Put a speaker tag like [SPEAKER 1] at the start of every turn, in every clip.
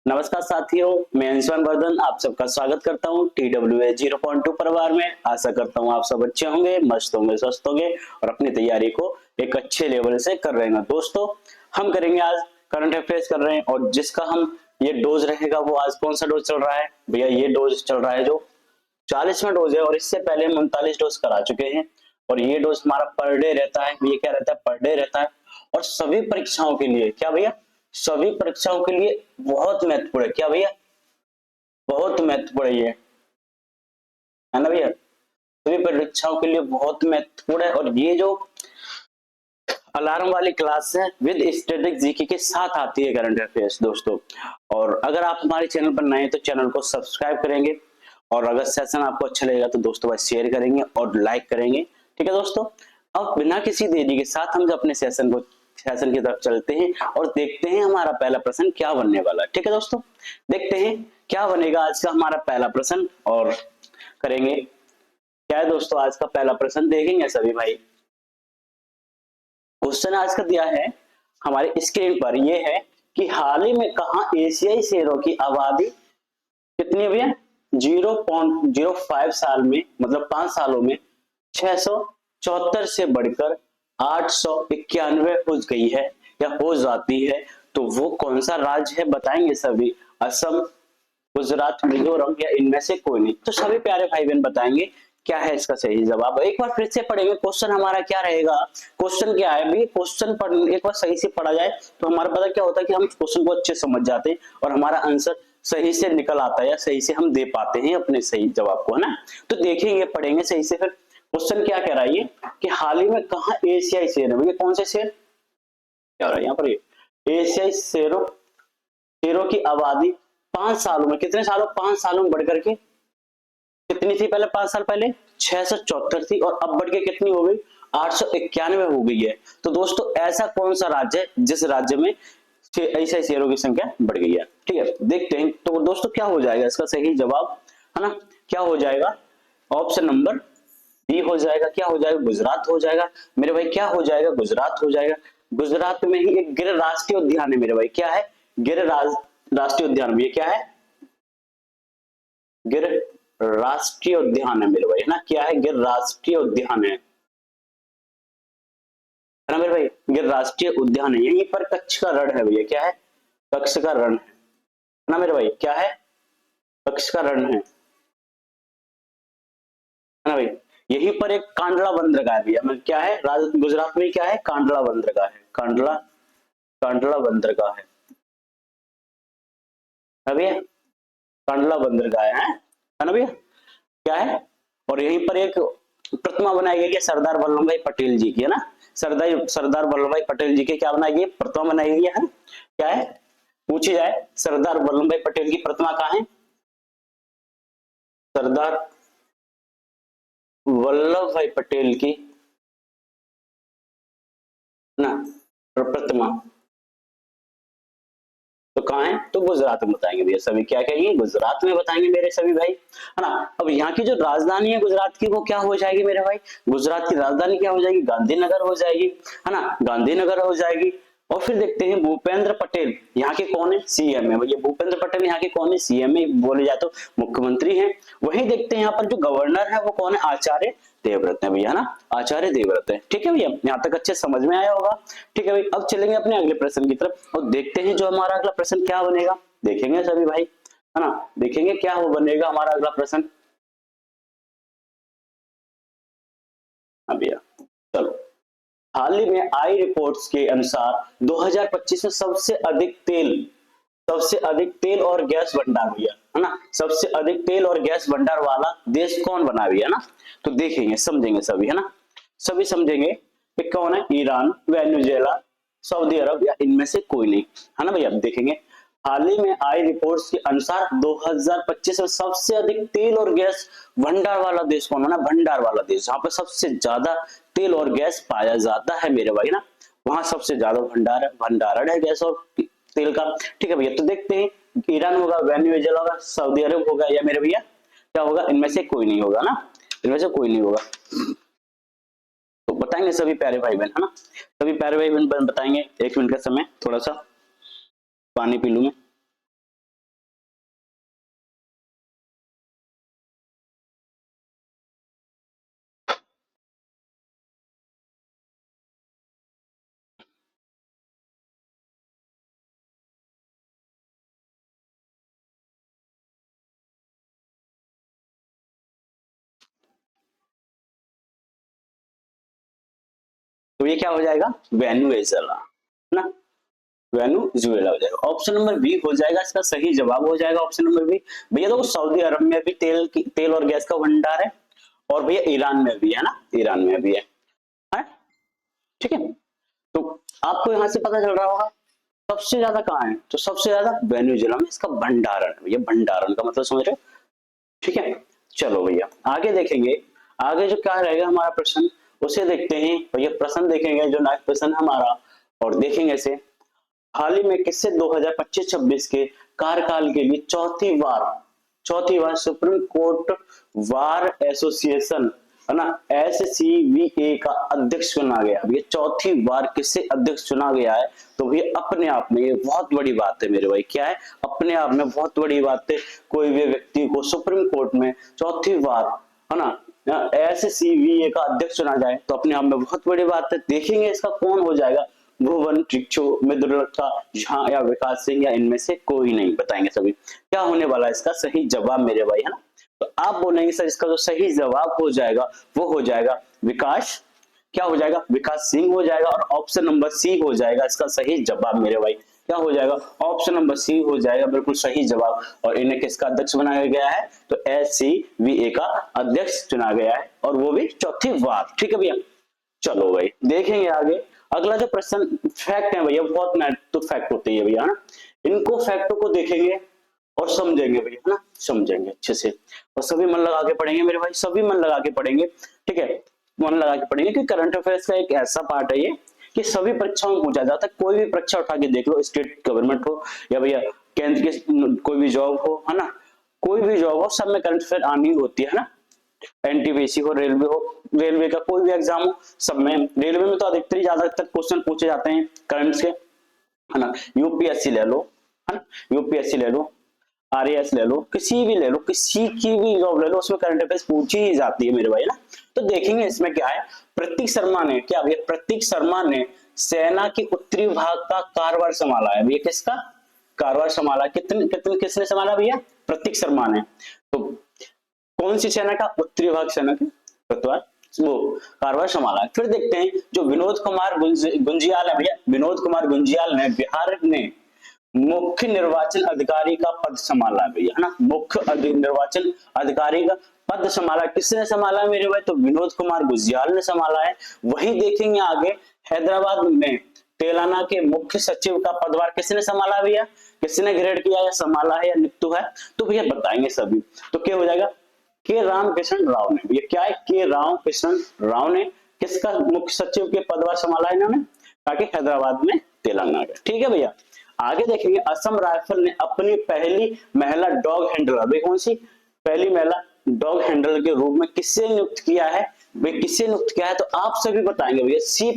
[SPEAKER 1] नमस्कार साथियों, मैं अंशुमान वर्धन आप सबका स्वागत करता हूं TWA 0.2 परिवार में। आशा करता हूं आप सब अच्छे होंगे, मस्त होंगे, स्वस्थ होंगे और अपनी तैयारी को एक अच्छे लेवल से कर रहे हैं। दोस्तों, हम करेंगे आज करंट अफेयर्स कर रहे हैं और जिसका हम ये डोज रहेगा वो आज कौन सा डोज चल रहा है भैया? ये डोज चल रहा है जो 40वां डोज है और इससे पहले हम 39 डोज करा चुके हैं और ये डोज हमारा पर डे रहता है। ये क्या रहता है? पर डे रहता है और सभी परीक्षाओं के लिए क्या भैया? सभी परीक्षाओं के लिए बहुत महत्वपूर्ण है। क्या भैया? बहुत महत्वपूर्ण है ये, है ना भैया? सभी परीक्षाओं के लिए बहुत महत्वपूर्ण है और ये जो अलार्म वाली क्लास है विद स्टैटिक जीके के साथ आती है करंट अफेयर्स दोस्तों। और अगर आप हमारे चैनल पर नए हैं तो चैनल को सब्सक्राइब करेंगे और अगर सेशन आपको अच्छा लगेगा तो दोस्तों भाई शेयर करेंगे और लाइक करेंगे। ठीक है दोस्तों, अब बिना किसी देरी के साथ हम अपने सेशन की तरफ चलते हैं और देखते हैं हमारा पहला प्रश्न क्या बनने वाला है। ठीक है दोस्तों, देखते हैं क्या बनेगा आज का हमारा पहला प्रश्न और करेंगे क्या है दोस्तों। आज का पहला प्रश्न देखेंगे सभी भाई। क्वेश्चन आज का दिया है हमारे स्क्रीन पर, यह है कि हाल ही में कहा एशियाई शेरों की आबादी कितनी है भैया? 0.05 साल में, मतलब 5 सालों में 674 से बढ़कर 891 हो गई है या हो जाती है। तो वो कौन सा राज्य है बताएंगे सभी? असम, गुजरात, मिजोरम या इनमें से कोई नहीं। तो सभी प्यारे भाई बहन बताएंगे क्या है इसका सही जवाब। एक बार फिर से पढ़ेंगे क्वेश्चन हमारा क्या रहेगा। क्वेश्चन क्या है भाई? क्वेश्चन पढ़ एक बार सही से पढ़ा जाए तो हमारा पता क्या होता है कि हम क्वेश्चन को अच्छे समझ जाते हैं और हमारा आंसर सही से निकल आता है या सही से हम दे पाते हैं अपने सही जवाब को, है ना। तो देखेंगे, पढ़ेंगे सही से। फिर क्वेश्चन क्या कह रहा है ये कि हाल ही में कहा एशियाई शेर है? भैया कौन से शेर क्या हो रहा है यहाँ पर? ये एशियाई शेरों की आबादी 5 सालों में, कितने सालों? 5 सालों में बढ़कर के कितनी थी पहले? 5 साल पहले 674 थी और अब बढ़ के कितनी हो गई? 891 हो गई है। तो दोस्तों ऐसा कौन सा राज्य है जिस राज्य में ऐसे शेरों की संख्या बढ़ गई है? ठीक है, देखते हैं। तो दोस्तों क्या हो जाएगा इसका सही जवाब, है ना? क्या हो जाएगा? ऑप्शन नंबर बी हो जाएगा। क्या हो जाएगा? गुजरात हो जाएगा मेरे भाई। क्या हो जाएगा? गुजरात हो जाएगा। गुजरात में ही एक गिर राष्ट्रीय उद्यान है मेरे भाई। क्या है? गिर राष्ट्रीय उद्यान। ये क्या है? गिर राष्ट्रीय उद्यान है मेरे भाई, है ना। क्या है? गिर राष्ट्रीय उद्यान है ना मेरे भाई। गिर राष्ट्रीय उद्यान है। यहीं पर कच्छ का रण है भैया। क्या है? कच्छ का रण है ना मेरे भाई। क्या है? कच्छ का रण है ना भाई। यहीं पर एक कांडला बंदरगाह है भैया। मतलब क्या है? गुजरात में क्या है? कांडला बंदरगाह है। कांडला बंदरगाह है भैया। कांडला बंदरगाह है ना भैया। क्या है? और यहीं पर एक प्रतिमा बनाई गई है सरदार वल्लभ भाई पटेल जी की, है ना। सरदार वल्लभ भाई पटेल जी की क्या बनाई गई? प्रतिमा बनाई गई है। क्या है? पूछी जाए सरदार वल्लभ भाई पटेल की प्रतिमा कहाँ है? सरदार वल्लभ भाई पटेल की ना प्रतिमा तो कहाँ है? तो गुजरात में बताएंगे भैया सभी। क्या कहेंगे? गुजरात में बताएंगे मेरे सभी भाई, है ना। अब यहाँ की जो राजधानी है गुजरात की वो क्या हो जाएगी मेरे भाई? गुजरात की राजधानी क्या हो जाएगी? गांधीनगर हो जाएगी, है ना। गांधीनगर हो जाएगी। और फिर देखते हैं भूपेंद्र पटेल यहाँ के कौन है? सीएम है। ये भूपेंद्र पटेल यहाँ के कौन है? सीएम है, बोले जाए तो मुख्यमंत्री है। वहीं देखते हैं यहाँ पर जो गवर्नर है वो कौन है? आचार्य देवव्रत है भैया, है ना। आचार्य देवव्रत है। ठीक है भैया, यहाँ तक अच्छे समझ में आया होगा। ठीक है भाई, अब चलेंगे अपने अगले प्रश्न की तरफ और देखते हैं जो हमारा अगला प्रश्न क्या बनेगा। देखेंगे सभी भाई, है ना। देखेंगे क्या वो बनेगा हमारा अगला प्रश्न। हाँ भैया, चलो। हाल ही में आई रिपोर्ट्स के अनुसार 2025 में सबसे अधिक तेल और गैस भंडार भैया, है ना। सबसे अधिक तेल और गैस भंडार वाला देश कौन बना भैया, ना। तो देखेंगे, समझेंगे सभी, है ना। सभी समझेंगे कि कौन है? ईरान, वेनेजुएला, सऊदी अरब या इनमें से कोई नहीं, है ना भैया। देखेंगे हाल ही में आई रिपोर्ट्स के अनुसार 2025 में सबसे अधिक तेल और गैस भंडार वाला देश कौन है? ना, भंडार वाला देश, जहां पर सबसे ज्यादा तेल और गैस पाया जाता है मेरे भाई, ना। वहां सबसे ज्यादा भंडारण है गैस और तेल का। ठीक है भैया, तो देखते हैं ईरान होगा, वेनेजुएला होगा, सऊदी अरब होगा या मेरे भैया क्या होगा? इनमें से कोई नहीं होगा, ना। इनमें से कोई नहीं होगा। तो बताएंगे सभी प्यारे भाई बहन, है ना। सभी प्यारे भाई बहन बताएंगे। 1 मिनट का समय, थोड़ा सा पानी पी लूं मैं। तो ये क्या हो जाएगा, वेनेजुएला, है ना, वेनेजुएला हो जाएगा। ऑप्शन नंबर बी हो जाएगा इसका सही जवाब, हो जाएगा ऑप्शन नंबर बी। भैया देखो सऊदी अरब में भी तेल और गैस का भंडार है, और भैया ईरान में भी है ना, ईरान में भी है? ठीक है, तो आपको यहां से पता चल रहा होगा सबसे ज्यादा कहाँ है, तो सबसे ज्यादा वेनेजुएला में इसका भंडारण है। भैया भंडारण का मतलब समझ रहे हो, ठीक है। चलो भैया आगे देखेंगे, आगे जो क्या रहेगा हमारा प्रश्न उसे देखते हैं। भैया प्रश्न देखेंगे जो नेक्स्ट प्रश्न हमारा, और देखेंगे इसे, हाल ही में किससे 2025-26 के कार्यकाल के लिए चौथी बार सुप्रीम कोर्ट बार एसोसिएशन, है ना, SCVA का अध्यक्ष चुना गया। ये चौथी बार किससे अध्यक्ष चुना गया है, तो भैया अपने आप में ये बहुत बड़ी बात है मेरे भाई। क्या है, अपने आप में बहुत बड़ी बात है, कोई भी व्यक्ति को सुप्रीम कोर्ट में चौथी बार, है ना, SCVA का अध्यक्ष चुना जाए तो अपने आप में बहुत बड़ी बात है। देखेंगे इसका कौन हो जाएगा, भुवन, टिच्चू, मित्रलता, झा या विकास सिंह, या इनमें से कोई नहीं, बताएंगे सभी। क्या होने वाला है इसका सही जवाब मेरे भाई, है ना। तो आप बोलेंगे सर इसका जो सही जवाब हो जाएगा वो हो जाएगा विकास, क्या हो जाएगा, विकास सिंह हो जाएगा, और ऑप्शन नंबर सी हो जाएगा इसका सही जवाब मेरे भाई। क्या हो जाएगा, ऑप्शन नंबर सी हो जाएगा बिल्कुल सही जवाब। और इन्हें किसका अध्यक्ष बनाया गया है, तो SCVA का अध्यक्ष चुना गया है, और वो भी चौथी बार। ठीक है भैया, चलो भाई देखेंगे आगे। अगला जो प्रश्न फैक्ट है भैया, बहुत महत्वपूर्ण फैक्ट होते हैं भैया, है ना, इनको फैक्टों को देखेंगे और समझेंगे भैया, है ना, समझेंगे अच्छे से, और सभी मन लगा के पढ़ेंगे मेरे भाई, सभी मन लगा के पढ़ेंगे, ठीक है, मन लगा के पढ़ेंगे, कि करंट अफेयर्स का एक ऐसा पार्ट है ये कि सभी परीक्षाओं में पूछा जाता है। कोई भी परीक्षा उठा के देख लो, स्टेट गवर्नमेंट हो या भैया केंद्र की कोई भी जॉब हो, है ना, कोई भी जॉब हो, सब में करंट अफेयर आनी होती है ना, NTPC हो, रेलवे का कोई भी एग्जाम हो, सब में, रेलवे में तो अधिकतर ज्यादातर क्वेश्चन पूछे जाते हैं करंट के, है ना, UPSC ले लो, है ना, UPSC ले लो, RAS ले लो, किसी भी ले लो, किसी की भी जॉब ले लो, उसमें करंट अफेयर्स पूछी ही जाती है मेरे भाई, ना। तो देखेंगे इसमें क्या है, प्रतीक शर्मा ने, क्या भैया, प्रतीक शर्मा ने सेना के उत्तरी भाग का कारभार संभाला है। भैया किसका कारभार संभाला, किसने संभाला भैया, प्रतीक शर्मा ने। तो कौन सी सेना का, उत्तरी भाग सेना के वो कारभार संभाला है। फिर देखते हैं जो विनोद कुमार गुंजियाल है भैया, विनोद कुमार गुंजियाल ने बिहार में मुख्य निर्वाचन अधिकारी का पद संभाला है भैया, है ना, मुख्य निर्वाचन अधिकारी का पद संभाला, किसने संभाला है मेरे भाई, तो विनोद कुमार गुंजियाल ने संभाला है। वही देखेंगे आगे, हैदराबाद में तेलंगाना के मुख्य सचिव का पदभार किसने संभाला भैया, किसने ग्रेड किया या संभाला है या नियुक्त है, तो भैया बताएंगे सभी। तो क्या हो जाएगा, के रामकृष्ण राव ने। भैया क्या है, के रामकृष्ण राव ने किसका मुख्य सचिव के पदभार संभाला है इन्होंने, ताकि हैदराबाद में तेलंगाना का। ठीक है भैया, आगे देखेंगे असम राइफल ने अपनी पहली महिला डॉग हैंडलर, भाई कौन सी पहली महिला डॉग हैंडलर के रूप में किससे नियुक्त किया है, भाई किससे नियुक्त किया है, तो आप सभी बताएंगे भैया, श्री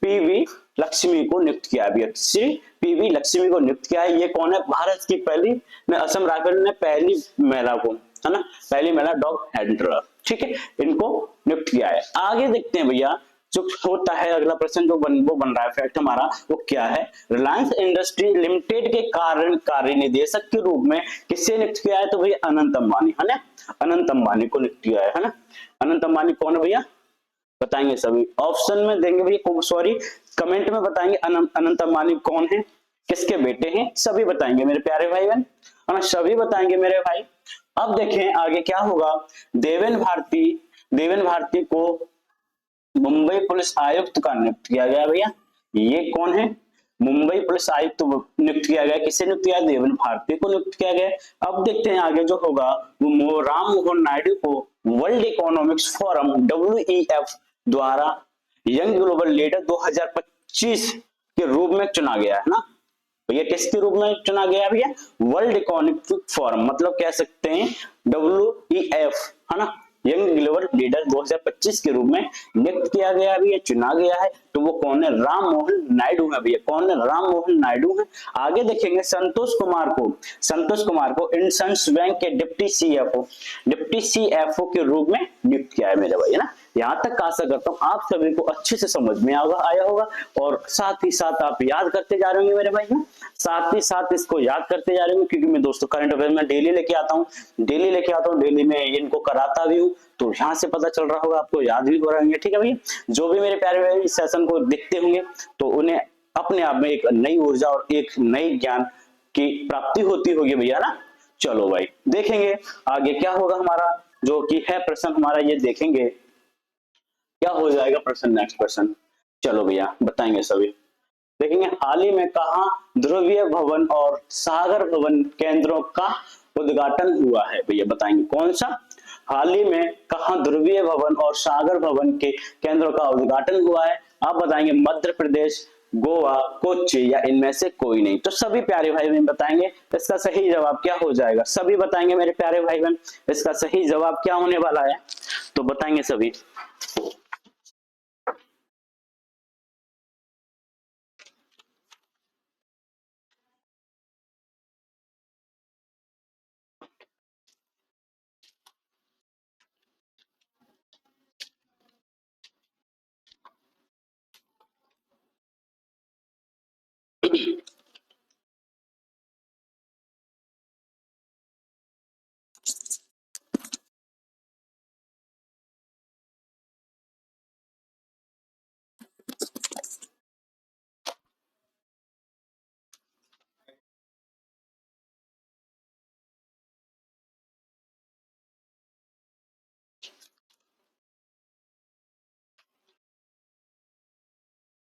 [SPEAKER 1] PV लक्ष्मी को नियुक्त किया है भैया, श्री PV लक्ष्मी को नियुक्त किया है। ये कौन है, भारत की पहली, असम राइफल ने पहली महिला को, है ना, पहली महिला डॉग हैंडलर, ठीक है, इनको नियुक्त किया है। आगे देखते हैं भैया जो होता है अगला प्रश्न जो वो बन रहा है फैक्ट हमारा, वो क्या है, रिलायंस इंडस्ट्री लिमिटेड के कार्य निदेशक के रूप में किससे नियुक्त किया है, तो भैया अनंत अंबानी, है ना, अनंत अंबानी को नियुक्त किया है ना। अनंत अंबानी कौन है भैया, बताएंगे सभी, ऑप्शन में देंगे भैया, सॉरी कमेंट में बताएंगे अनंत अंबानी कौन है, किसके बेटे हैं, सभी बताएंगे मेरे प्यारे भाई बहन, है ना, सभी बताएंगे मेरे भाई। अब देखें आगे क्या होगा, देवेन भारती को मुंबई पुलिस आयुक्त का नियुक्त किया गया भैया, ये कौन है, मुंबई पुलिस आयुक्त नियुक्त किया गया, किसे नियुक्त किया, देवेन भारती को नियुक्त किया गया। अब देखते हैं आगे जो होगा, वो राम मोहन नायडू को वर्ल्ड इकोनॉमिक्स फोरम WEF द्वारा यंग ग्लोबल लीडर 2025 के रूप में चुना गया है ना। तो ये किसके रूप में चुना गया भैया, वर्ल्ड इकोनॉमिक फोरम, मतलब कह सकते हैं WEF, है ना, यंग ग्लोबल लीडर 2025 के रूप में नियुक्त किया गया भी है, चुना गया है। तो वो कौन है, राम मोहन नायडू है भैया, कौन है, राम मोहन नायडू है। आगे देखेंगे संतोष कुमार को इंडसइंड बैंक के डिप्टी CFO के रूप में नियुक्त किया है मेरे भाई, है ना, यहाँ तक आशा करता हूँ आप सभी को अच्छे से समझ में आया होगा, और साथ ही साथ आप याद करते जा रहे होंगे मेरे भाई ना, साथ ही साथ इसको याद करते जा रहे होंगे, क्योंकि मैं दोस्तों करंट अफेयर में डेली लेके आता हूँ, डेली में इनको कराता भी हूँ, तो यहाँ से पता चल रहा होगा, आपको याद भी हो रहा होंगे। ठीक है भैया, जो भी मेरे प्यारे भाई इस सेशन को देखते होंगे तो उन्हें अपने आप में एक नई ऊर्जा और एक नई ज्ञान की प्राप्ति होती होगी भैया ना। चलो भाई देखेंगे आगे क्या होगा हमारा, जो कि है प्रश्न हमारा, ये देखेंगे क्या हो जाएगा प्रश्न, नेक्स्ट प्रश्न। चलो भैया बताएंगे सभी, देखेंगे हाल ही में कहा ध्रुवीय भवन और सागर भवन केंद्रों का उद्घाटन हुआ है, भैया बताएंगे कौन सा, हाल ही में कहा ध्रुवीय भवन और सागर भवन के केंद्रों का उद्घाटन हुआ है, आप बताएंगे मध्य प्रदेश, गोवा, कोच्चि या इनमें से कोई नहीं। तो सभी प्यारे भाई बहन बताएंगे इसका सही जवाब क्या हो जाएगा, सभी बताएंगे मेरे प्यारे भाई बहन इसका सही जवाब क्या होने वाला है, तो बताएंगे सभी।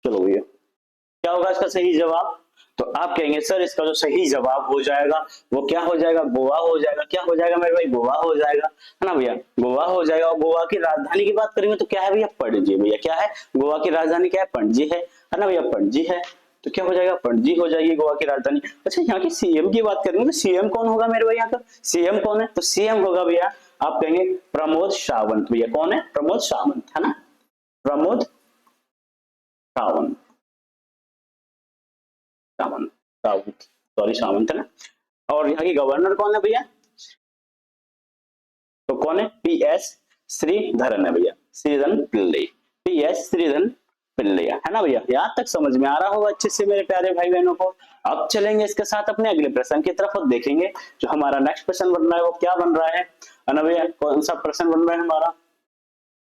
[SPEAKER 1] चलो भैया क्या होगा इसका सही जवाब, तो आप कहेंगे सर इसका जो सही जवाब हो जाएगा वो क्या हो जाएगा, गोवा हो जाएगा। क्या हो जाएगा मेरे भाई, गोवा हो जाएगा, है ना भैया, गोवा हो जाएगा। और गोवा की राजधानी की बात करेंगे तो क्या है भैया, पणजी। भैया क्या है, गोवा की राजधानी क्या है, पणजी है ना भैया, पणजी है। तो क्या हो जाएगा, पणजी हो जाएगी गोवा की राजधानी। अच्छा यहाँ की सीएम की बात करेंगे तो सीएम कौन होगा मेरे भाई, यहाँ का सीएम कौन है, तो सीएम होगा भैया, आप कहेंगे प्रमोद सावंत। भैया कौन है, प्रमोद सावंत, है ना, प्रमोद सावंत, सावंत, सावंत, सॉरी सावंत है ना। और यहाँ की गवर्नर कौन है भैया, तो कौन है, पी एस श्रीधरन है भैया, श्रीधरन पिल्ले, पी एस श्रीधरन पिल्ले, है ना भैया। यहाँ तक समझ में आ रहा होगा अच्छे से मेरे प्यारे भाई बहनों को। अब चलेंगे इसके साथ अपने अगले प्रश्न की तरफ और देखेंगे जो हमारा नेक्स्ट प्रश्न बन रहा है वो क्या बन रहा है ना भैया, कौन सा प्रश्न बन रहा है हमारा।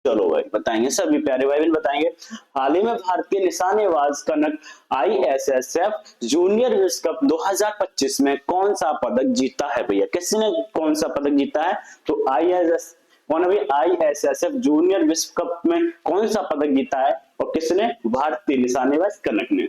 [SPEAKER 1] चलो भाई बताएंगे सभी प्यारे भाई बहन बताएंगे, हाल ही में भारतीय निशानेबाज कनक आईएसएसएफ जूनियर विश्व कप 2025 में कौन सा पदक जीता है भैया, किसने कौन सा पदक जीता है, तो आईएसएस कौन अभी आईएसएसएफ जूनियर विश्व कप में कौन सा पदक जीता है, और किसने, भारतीय निशानेबाज कनक ने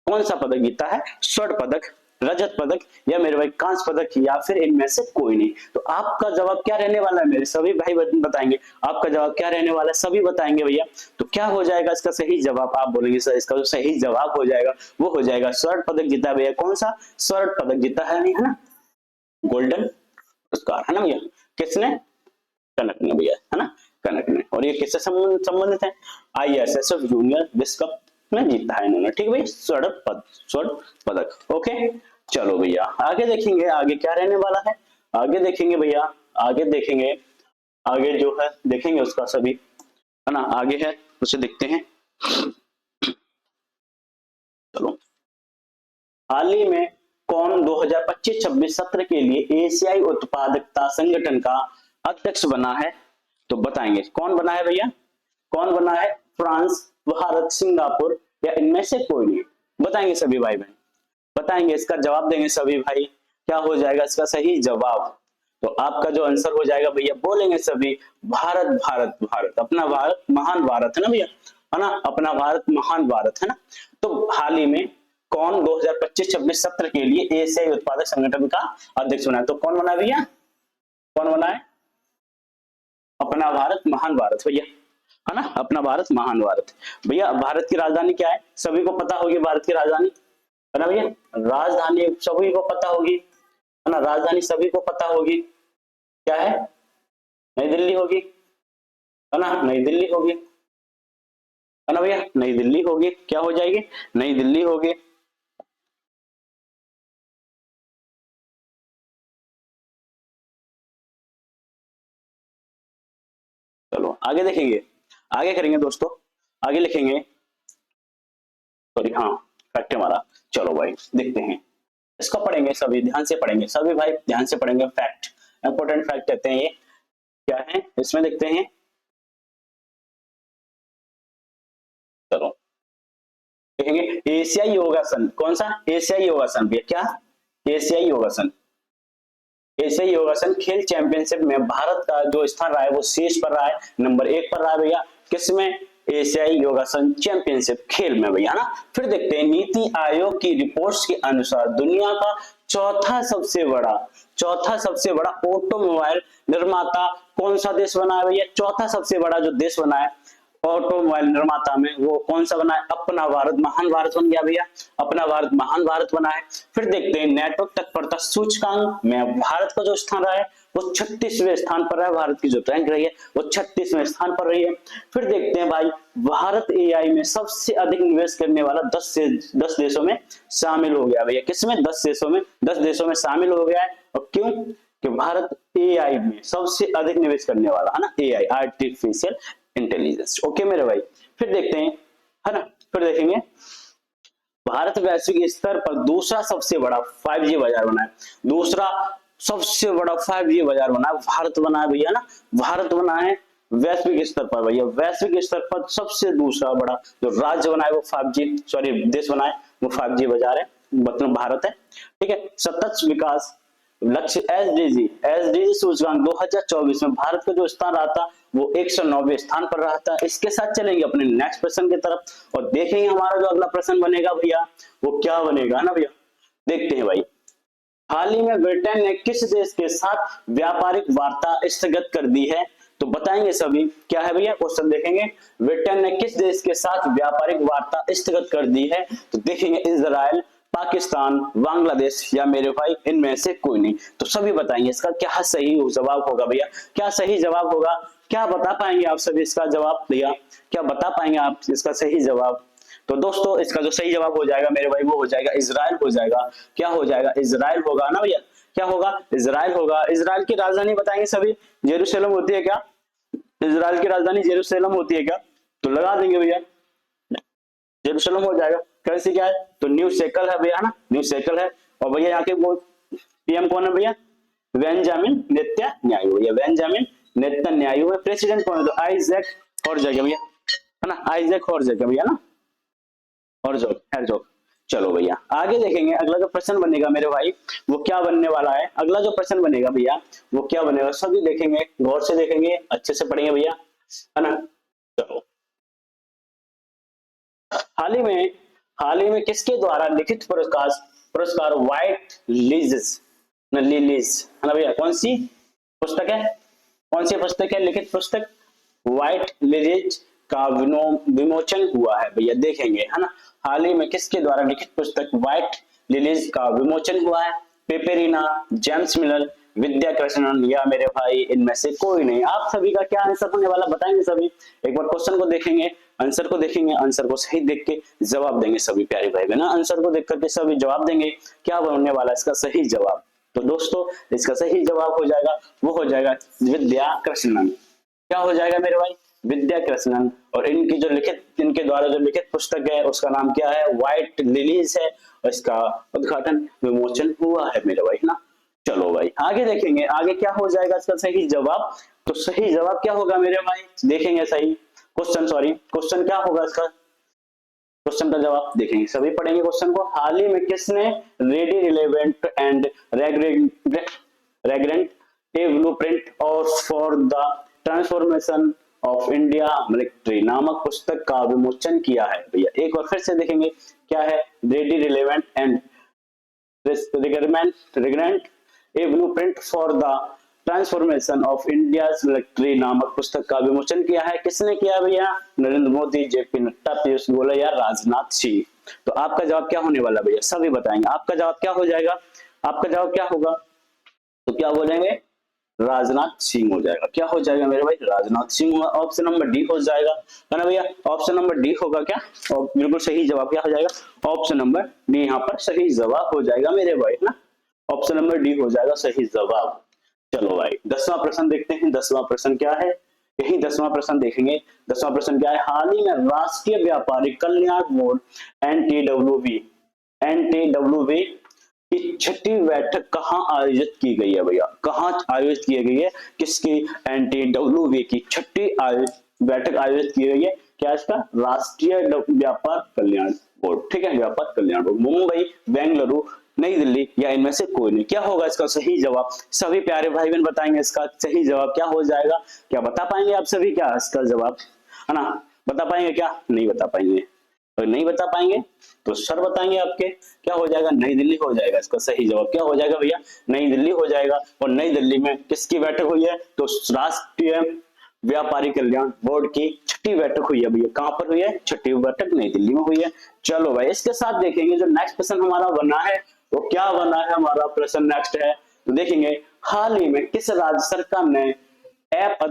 [SPEAKER 1] कौन सा पदक जीता है, स्वर्ण पदक, रजत पदक या मेरे भाई कांस्य पदक, या फिर इनमें से कोई नहीं। तो आपका जवाब क्या रहने वाला है मेरे सभी भाई बताएंगे, आपका जवाब क्या रहने वाला है सभी बताएंगे भैया। तो क्या हो जाएगा इसका सही जवाब, आप बोलेंगे सर इसका जो सही जवाब हो जाएगा वो हो जाएगा स्वर्ण पदक जीता है भैया, कौन सा स्वर्ण पदक जीता है, नहीं है ना, गोल्डन पुरस्कार, है ना भैया, किसने, कनक ने भैया, है ना, कनक ने। और ये किससे संबंधित है, आईएसएसएफ जूनियर विश्व कप में जीता है इन्होंने, ठीक है भाई, स्वर्ण पदक। ओके चलो भैया आगे देखेंगे आगे क्या रहने वाला है, आगे देखेंगे भैया, आगे देखेंगे, आगे जो है देखेंगे उसका सभी, है ना, आगे है उसे देखते हैं। चलो हाल ही में कौन 2025-26 सत्र के लिए एशियाई उत्पादकता संगठन का अध्यक्ष बना है, तो बताएंगे कौन बना है भैया, कौन बना है, फ्रांस, भारत, सिंगापुर या इनमें से कोई नहीं, बताएंगे सभी भाई बहन बताएंगे, इसका जवाब देंगे सभी भाई, क्या हो जाएगा इसका सही जवाब, तो आपका जो आंसर हो जाएगा भैया बोलेंगे सभी, भारत भारत भारत, अपना भारत महान भारत, है ना भैया, है ना, अपना भारत महान भारत, है ना। तो हाल ही में कौन 2025-26 सत्र के लिए एशियाई उत्पादक संगठन का अध्यक्ष बना है, तो कौन बना भैया, कौन बना है, अपना भारत महान भारत भैया, है ना, अपना भारत महान भारत। भैया भारत की राजधानी क्या है, सभी को पता होगी भारत की राजधानी, है ना भैया, राजधानी सभी को पता होगी, है ना, राजधानी सभी को पता होगी, क्या है, नई दिल्ली होगी, है ना, नई दिल्ली होगी, है ना भैया, नई दिल्ली होगी, क्या हो जाएगी, नई दिल्ली होगी। चलो आगे देखेंगे, आगे करेंगे दोस्तों, आगे लिखेंगे, सॉरी हाँ फैक्ट हमारा। चलो भाई देखते हैं, इसको पढ़ेंगे सभी, ध्यान से पढ़ेंगे सभी भाई, ध्यान से पढ़ेंगे। फैक्ट, इंपॉर्टेंट फैक्ट कहते हैं ये, क्या है इसमें देखते हैं। चलो देखेंगे, एशियाई योगासन, कौन सा एशियाई योगासन भैया, क्या एशियाई योगासन। एशियाई योगासन खेल चैंपियनशिप में भारत का जो स्थान रहा है वो शीर्ष पर रहा है, नंबर 1 पर रहा है भैया, किसमें, एशियाई योगासन चैंपियनशिप खेल में भैया ना। फिर देखते हैं, नीति आयोग की रिपोर्ट्स के अनुसार दुनिया का चौथा सबसे बड़ा ऑटोमोबाइल निर्माता कौन सा देश बना है भैया, चौथा सबसे बड़ा जो देश बना है ऑटोमोबाइल निर्माता में, वो कौन सा बना है, अपना भारत, महान भारत बन गया भैया, अपना भारत महान भारत बना है। फिर देखते हैं, नेटवर्क तत्परता सूचकांक में भारत का जो स्थान रहा है वो 36वें स्थान पर है, भारत की जो रैंक रही है वो 36वें स्थान पर रही है। फिर देखते हैं भाई, भारत एआई में सबसे अधिक निवेश करने वाला 10 देशों में शामिल हो गया भैया, किसमें, 10 देशों में शामिल हो गया है। और क्यों, कि भारत एआई में सबसे अधिक निवेश करने वाला है ना, एआई आर्टिफिशियल इंटेलिजेंस। ओके मेरे भाई, फिर देखते हैं, है ना, फिर देखेंगे, भारत वैश्विक स्तर पर दूसरा सबसे बड़ा 5G बाजार बना है, दूसरा सबसे बड़ा 5G बाजार बना है भारत बना है भैया ना, भारत बना है वैश्विक स्तर पर भैया, वैश्विक स्तर पर सबसे दूसरा बड़ा जो राज्य बना है वो 5G, सॉरी देश बना है वो 5G बाजार है, मतलब भारत है। ठीक है, सतत विकास लक्ष्य एसडीजी सूचकांक 2024 में भारत का जो स्थान रहा था वो 109वें स्थान पर रहा था। इसके साथ चलेंगे अपने नेक्स्ट प्रश्न की तरफ और देखेंगे हमारा जो अगला प्रश्न बनेगा भैया वो क्या बनेगा ना भैया, देखते हैं भाई। हाल ही में ब्रिटेन ने किस देश के साथ व्यापारिक वार्ता स्थगित कर दी है, तो बताएंगे सभी, क्या है भैया, क्वेश्चन देखेंगे, ब्रिटेन ने किस देश के साथ व्यापारिक वार्ता स्थगित कर दी है, तो देखेंगे इजराइल, पाकिस्तान, बांग्लादेश या मेरे भाई इनमें से कोई नहीं। तो सभी बताएंगे इसका क्या सही जवाब होगा भैया, क्या सही जवाब होगा, क्या बता पाएंगे आप सभी इसका जवाब भैया, क्या बता पाएंगे आप इसका सही जवाब। तो दोस्तों इसका जो सही जवाब हो जाएगा मेरे भाई वो हो जाएगा इजराइल हो जाएगा, क्या हो जाएगा, इजराइल होगा ना भैया, क्या होगा, इजराइल होगा। इजराइल की राजधानी बताएंगे सभी, जेरूशलेम होती है क्या, इजराइल की राजधानी जेरूशलेम होती है क्या, तो लगा देंगे भैया जेरूशलेम हो जाएगा। करेंसी क्या है, तो न्यू शेकल है भैया ना, न्यू शेकल है। और भैया यहाँ के वो पीएम कौन है भैया, बेंजामिन नेतन्याहू, भैया बेंजामिन नेतन्याहू है। प्रेसिडेंट कौन है, तो आइजैक हेrzog भैया, है ना, आइजैक हेrzog भैया ना, हेrzog। चलो भैया आगे देखेंगे, अगला जो प्रश्न बनेगा मेरे भाई वो क्या बनने वाला है, अगला जो प्रश्न बनेगा भैया वो क्या बनेगा, सभी देखेंगे, गौर से देखेंगे, अच्छे से पढ़ेंगे भैया, है ना। चलो हाल ही में किसके द्वारा लिखित पुरस्कार व्हाइट लिलीज है ना भैया, कौन सी पुस्तक है, कौन सी पुस्तक है, लिखित पुस्तक व्हाइट लिलीज का विमोचन हुआ है भैया, देखेंगे, है ना। हाल ही में किसके द्वारा लिखित पुस्तक व्हाइट लिलीज का विमोचन हुआ है, पेपेरिना, जेम्स मिलर, विद्या कृष्णन या मेरे भाई इनमें से कोई नहीं। आप सभी का क्या आंसर होने वाला बताएंगे सभी, एक बार क्वेश्चन को देखेंगे, आंसर को देखेंगे, आंसर को सही देख के जवाब देंगे सभी प्यारे भाई बहन, आंसर को देख करके सभी जवाब देंगे, क्या बनने वाला है इसका सही जवाब। तो दोस्तों इसका सही जवाब हो जाएगा वो हो जाएगा विद्या कृष्णन, क्या हो जाएगा मेरे भाई, विद्या कृष्णन। और इनकी जो इनके द्वारा जो लिखित पुस्तक है उसका नाम क्या है, व्हाइट लिलीज है, और इसका उद्घाटन विमोचन हुआ है मेरे भाई ना। चलो भाई आगे देखेंगे, आगे क्या हो जाएगा इसका सही जवाब, तो सही जवाब क्या होगा मेरे भाई, देखेंगे सही क्वेश्चन क्या होगा इसका, क्वेश्चन का जवाब देखेंगे सभी, पढ़ेंगे क्वेश्चन को। हाल ही में किसने ready relevant and resurgent a blueprint और for the transformation of India military नामक पुस्तक का विमोचन किया है भैया, एक बार फिर से देखेंगे, क्या है, ready relevant and resurgent a blueprint for the transformation of India military नामक पुस्तक का विमोचन किया है, किसने किया भैया, नरेंद्र मोदी, जेपी नड्डा, पीयूष गोयल या राजनाथ सिंह। तो आपका जवाब क्या होने वाला भैया, सभी बताएंगे, आपका जवाब क्या हो जाएगा, आपका जवाब क्या होगा, तो क्या बोलेंगे, राजनाथ सिंह हो जाएगा, क्या हो जाएगा मेरे भाई, राजनाथ सिंह होगा। ऑप्शन नंबर डी हो जाएगा, है ना भैया, ऑप्शन नंबर डी होगा क्या, और बिल्कुल सही जवाब क्या हो जाएगा, ऑप्शन नंबर डी यहाँ पर सही जवाब हो जाएगा मेरे भाई ना, ऑप्शन नंबर डी हो जाएगा सही जवाब। चलो भाई 10वां प्रश्न देखते हैं, 10वां प्रश्न क्या है, यही 10वां प्रश्न देखेंगे। 10वां प्रश्न क्या है, हाल ही में राष्ट्रीय व्यापारी कल्याण बोर्ड एनटीडब्ल्यूबी की छठी बैठक कहाँ आयोजित की गई है भैया, कहाँ आयोजित की गई है, किसकी, एनटीडब्ल्यूबी की छठी बैठक आयोजित की गई है, क्या इसका, राष्ट्रीय व्यापार कल्याण बोर्ड, ठीक है, व्यापार कल्याण बोर्ड, मुंबई, बेंगलुरु, नई दिल्ली या इनमें से कोई नहीं। क्या होगा इसका सही जवाब, सभी प्यारे भाई बहन बताएंगे इसका सही जवाब क्या हो जाएगा, क्या बता पाएंगे आप सभी, क्या इसका जवाब है ना, बता पाएंगे क्या, नहीं बता पाएंगे, अगर नहीं बता पाएंगे तो सर बताएंगे आपके, क्या हो जाएगा, नई दिल्ली हो जाएगा, इसका सही जवाब क्या हो जाएगा भैया, नई दिल्ली हो जाएगा। और नई दिल्ली में किसकी बैठक हुई है, तो राष्ट्रीय व्यापारी कल्याण बोर्ड की छठी बैठक हुई है भैया, कहां पर हुई है, छठी बैठक नई दिल्ली में हुई है। चलो भाई इसके साथ देखेंगे जो नेक्स्ट प्रश्न हमारा बना है, वो क्या बना है हमारा प्रश्न नेक्स्ट है, तो देखेंगे हाल ही में किस राज्य सरकार ने ऐप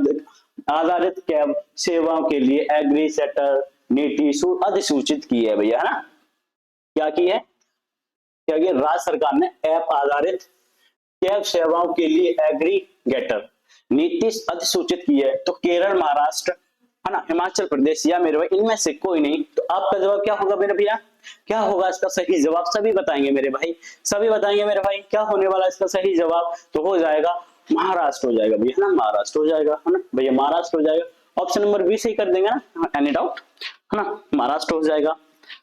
[SPEAKER 1] आधारित कैब सेवाओं के लिए एग्री सेटर नीति अधिसूचित की है भैया, है ना, क्या की है, क्या की, राज्य सरकार ने ऐप आधारित कैब सेवाओं के लिए एग्रीगेटर नीति अधिसूचित की है, तो केरल, महाराष्ट्र, है ना, हिमाचल प्रदेश या मेरे भाई इनमें से कोई नहीं, तो आपका जवाब क्या होगा मेरे भैया, क्या होगा इसका सही जवाब, सभी बताएंगे मेरे भाई, सभी बताएंगे मेरे भाई, क्या होने वाला इसका सही जवाब, तो हो जाएगा महाराष्ट्र हो जाएगा भैया, है ना, महाराष्ट्र हो जाएगा, है ना भैया, महाराष्ट्र हो जाएगा, ऑप्शन नंबर बी सही कर देंगे ना, एनी डाउट, है ना, महाराष्ट्र हो जाएगा,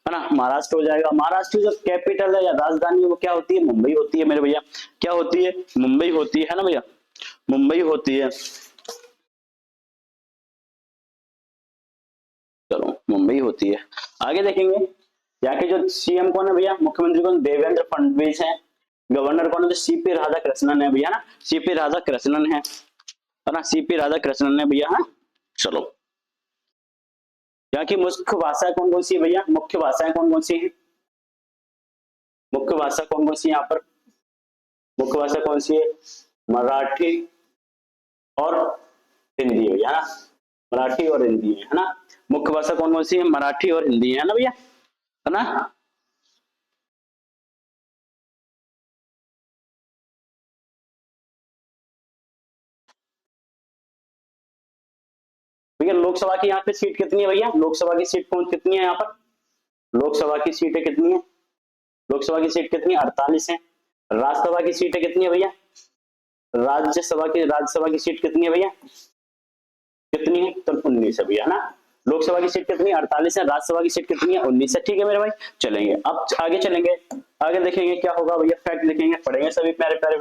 [SPEAKER 1] है ना, महाराष्ट्र हो जाएगा। महाराष्ट्र जो कैपिटल है या राजधानी वो क्या होती है, मुंबई होती है मेरे भैया, क्या होती है, मुंबई होती है ना भैया, मुंबई होती है, चलो मुंबई होती है। आगे देखेंगे यहाँ के जो सीएम कौन है भैया, मुख्यमंत्री कौन, देवेंद्र फडणवीस है, गवर्नर कौन है, सीपी राधाकृष्णन है भैया ना, सीपी राधाकृष्णन है ना, सीपी राधाकृष्णन है भैया, हाँ चलो। यहाँ की मुख्य भाषा कौन कौन सी है भैया, मुख्य भाषाएं कौन कौन सी है, मुख्य भाषा कौन कौन सी है यहाँ पर, मुख्य भाषा कौन सी है, मराठी और हिंदी है भैया, मराठी और हिंदी है ना, मुख्य भाषा कौन कौन सी है, मराठी और हिंदी है ना भैया, है ना। भैया लोकसभा की यहाँ पे सीट कितनी है भैया, लोकसभा की सीट कौन कितनी है यहाँ पर, लोकसभा की सीटें कितनी है, लोकसभा की सीट कितनी है, 48 है। राज्यसभा की सीटें कितनी है भैया, राज्यसभा की सीट कितनी है भैया, कितनी है, तो 19 है भैया, है ना, लोकसभा की सीट कितनी है, 48 है, राज्यसभा की सीट कितनी है, 19 है, ठीक है मेरे भाई। चलेंगे अब आगे चलेंगे, आगे देखेंगे क्या होगा भैया, फैक्ट देखेंगे, पढ़ेंगे सभी प्यारे प्यारे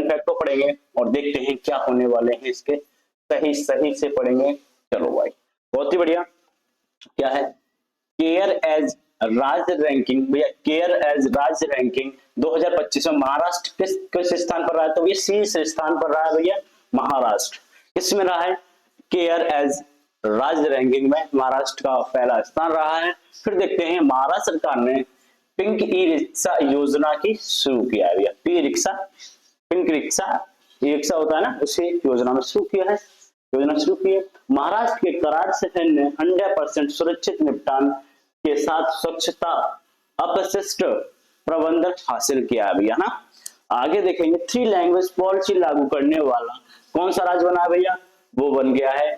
[SPEAKER 1] फैक्ट को पढ़ेंगे और देखते हैं क्या होने वाले हैं इसके, सही सही से पढ़ेंगे। चलो भाई बहुत ही बढ़िया, क्या है, केयर एज राज्य रैंकिंग भैया, केयर एज राज्य रैंकिंग 2025 में महाराष्ट्र किस स्थान पर रहा है, तो ये शीर्ष स्थान पर रहा है भैया, महाराष्ट्र किसमें रहा है, केयर एज राज्य रैंकिंग में महाराष्ट्र का पहला स्थान रहा है। फिर देखते हैं महाराष्ट्र सरकार ने पिंक ई रिक्शा योजना की शुरू किया है भैया, पिंक रिक्शा, ई रिक्शा होता है ना, उसी योजना में शुरू किया है, योजना शुरू की है। महाराष्ट्र के कराड़ शहर ने 100% सुरक्षित निपटान के साथ स्वच्छता अपशिष्ट प्रबंधन हासिल किया है भैया ना। आगे देखेंगे 3 लैंग्वेज पॉलिसी लागू करने वाला कौन सा राज्य बना है भैया, वो बन गया है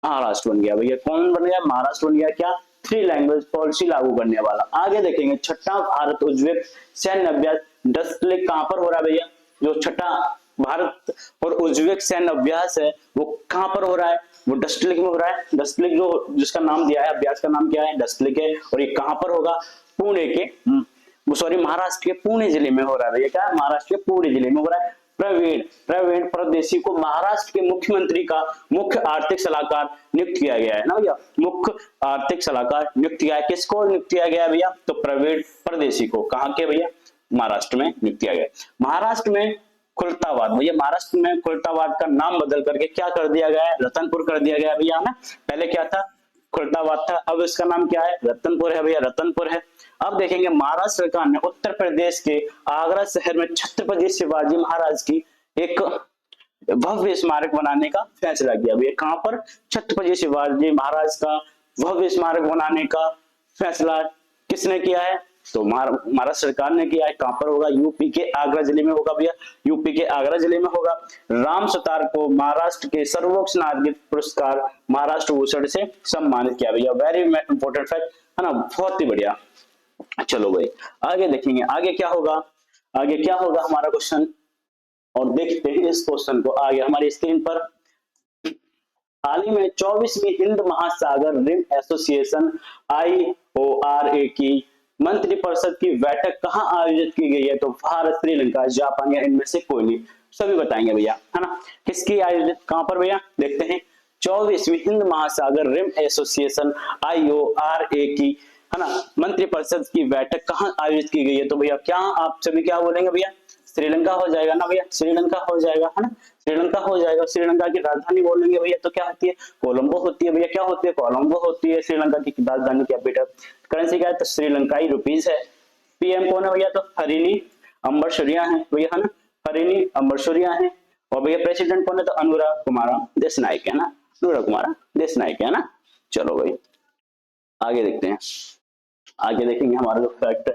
[SPEAKER 1] महाराष्ट्र बन गया भैया, कौन बन गया, महाराष्ट्र बन गया, क्या 3 लैंग्वेज पॉलिसी लागू करने वाला। आगे देखेंगे छठा भारत उज्बेक सैन्य अभ्यास डस्टलेक कहां पर हो रहा है भैया, जो छठा भारत और उज्बेक सैन्य अभ्यास है वो कहां पर हो रहा है, वो डस्टलेक में हो रहा है। डस्टलेक जो जिसका नाम दिया है, अभ्यास का नाम क्या है, डस्टलेक है, और ये कहां पर होगा, पुणे के सॉरी महाराष्ट्र के पुणे जिले में हो रहा है भैया, क्या महाराष्ट्र के पुणे जिले में हो रहा है। प्रवीण परदेशी को महाराष्ट्र के मुख्यमंत्री का मुख्य आर्थिक सलाहकार नियुक्त किया गया है ना भैया, मुख्य आर्थिक सलाहकार नियुक्त किया है, किसको नियुक्त किया गया भैया, तो प्रवीण परदेशी को, कहां के भैया, महाराष्ट्र में नियुक्त किया गया। महाराष्ट्र में खुलताबाद भैया, महाराष्ट्र में खुलताबाद का नाम बदल करके क्या कर दिया गया है, रतनपुर कर दिया गया भैया ना, पहले क्या था खुलताबाद था, अब इसका नाम क्या है, रतनपुर है भैया, रतनपुर है। अब देखेंगे महाराष्ट्र सरकार ने उत्तर प्रदेश के आगरा शहर में छत्रपति शिवाजी महाराज की एक भव्य स्मारक बनाने का फैसला किया भैया, कहां पर, छत्रपति शिवाजी महाराज का भव्य स्मारक बनाने का फैसला किसने किया है, तो महाराष्ट्र सरकार ने किया है। कहां पर होगा? यूपी के आगरा जिले में होगा भैया, यूपी के आगरा जिले में होगा। राम सुतार को महाराष्ट्र के सर्वोच्च नागरिक पुरस्कार महाराष्ट्र भूषण से सम्मानित किया भैया। वेरी इंपॉर्टेंट फैक्ट है ना, बहुत ही बढ़िया। चलो भाई आगे देखेंगे, आगे क्या होगा, आगे क्या होगा हमारा क्वेश्चन, और देखते हैं इस क्वेश्चन को आगे हमारी स्क्रीन पर। हाल ही में 24वीं हिंद महासागर रिम एसोसिएशन IORA की मंत्रिपरिषद की बैठक कहां आयोजित की गई है? तो भारत, श्रीलंका, जापान या इनमें से कोई नहीं, सभी बताएंगे भैया, है ना। किसकी आयोजित, कहां पर भैया? देखते हैं। 24वीं हिंद महासागर रिम एसोसिएशन IORA की, है ना, मंत्रिपरिषद की बैठक कहां आयोजित की गई है? तो भैया क्या आप सभी क्या बोलेंगे भैया? श्रीलंका हो जाएगा ना भैया, श्रीलंका हो जाएगा, है ना, श्रीलंका हो जाएगा। श्रीलंका की राजधानी बोलेंगे भैया तो क्या होती है? कोलंबो होती है भैया। क्या होती है? कोलंबो होती है श्रीलंका की राजधानी, कैपिटल। करेंसी क्या है? तो श्रीलंकाई रुपीस है। PM कौन है भैया? तो हरिनी अम्बरशुरिया है भैया, है ना, हरिनी अम्बरशुरिया है। और भैया प्रेसिडेंट कौन है? तो अनुराग कुमार देशनायक है ना, अनुराग कुमार देशनायक है ना। चलो भाई आगे देखते हैं, आगे देखेंगे हमारा जो फैक्ट है,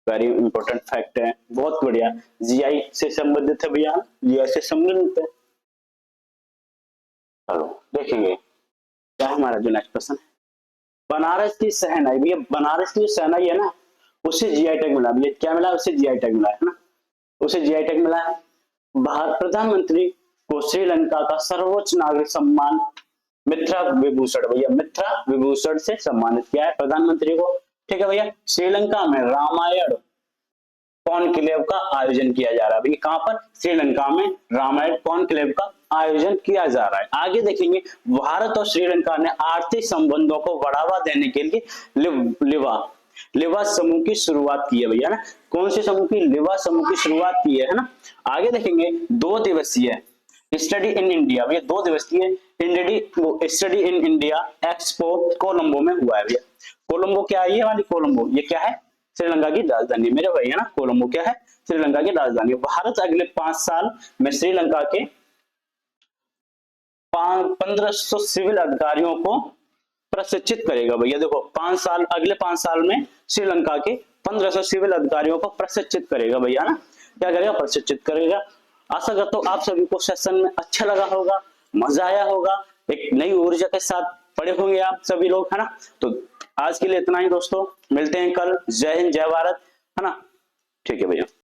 [SPEAKER 1] वेरी इंपॉर्टेंट फैक्ट है, बहुत बढ़िया, GI से संबंधित है भैया, GI से संबंधित है। चलो देखेंगे क्या है हमारा जो नेक्स्ट क्वेश्चन है। बनारस की शहनाई भैया, बनारस की जो शहनाई है ना उसे GI टैग मिला भैया। क्या मिला? उसे GI टैग मिला है ना, उसे GI टैग मिला है। भारत प्रधानमंत्री को श्रीलंका का सर्वोच्च नागरिक सम्मान मित्रा विभूषण भैया, मित्रा विभूषण से सम्मानित किया है प्रधानमंत्री को। ठीक है भैया। श्रीलंका में रामायण कॉन्क्लेव का आयोजन किया जा रहा है भैया। कहां पर? श्रीलंका में रामायण कॉन्क्लेव का आयोजन किया जा रहा है। आगे देखेंगे, भारत और श्रीलंका ने आर्थिक संबंधों को बढ़ावा देने के लिए लिवा समूह की शुरुआत की है भैया ना। कौन से समूह की? लिवा समूह की शुरुआत की है ना। आगे देखेंगे 2 दिवसीय स्टडी इन इंडिया भैया, 2 दिवसीय study in India expo Colombo में हुआ है भैया। कोलंबो क्या है? ये वाली कोलंबो, ये क्या है? श्रीलंका की राजधानी मेरे भाई, है ना। कोलंबो क्या है? श्रीलंका की राजधानी। भारत अगले 5 साल में श्रीलंका के 1500 सिविल अधिकारियों को प्रशिक्षित करेगा भैया। देखो 5 साल, अगले 5 साल में श्रीलंका के 1500 सिविल अधिकारियों को प्रशिक्षित करेगा भैया ना। क्या करेगा? प्रशिक्षित करेगा। आशा करता हूँ आप सभी को सेशन में अच्छा लगा होगा, मजा आया होगा, एक नई ऊर्जा के साथ पढ़े होंगे आप सभी लोग, है ना। तो आज के लिए इतना ही दोस्तों, मिलते हैं कल। जय हिंद, जय भारत, है ना। ठीक है भैया।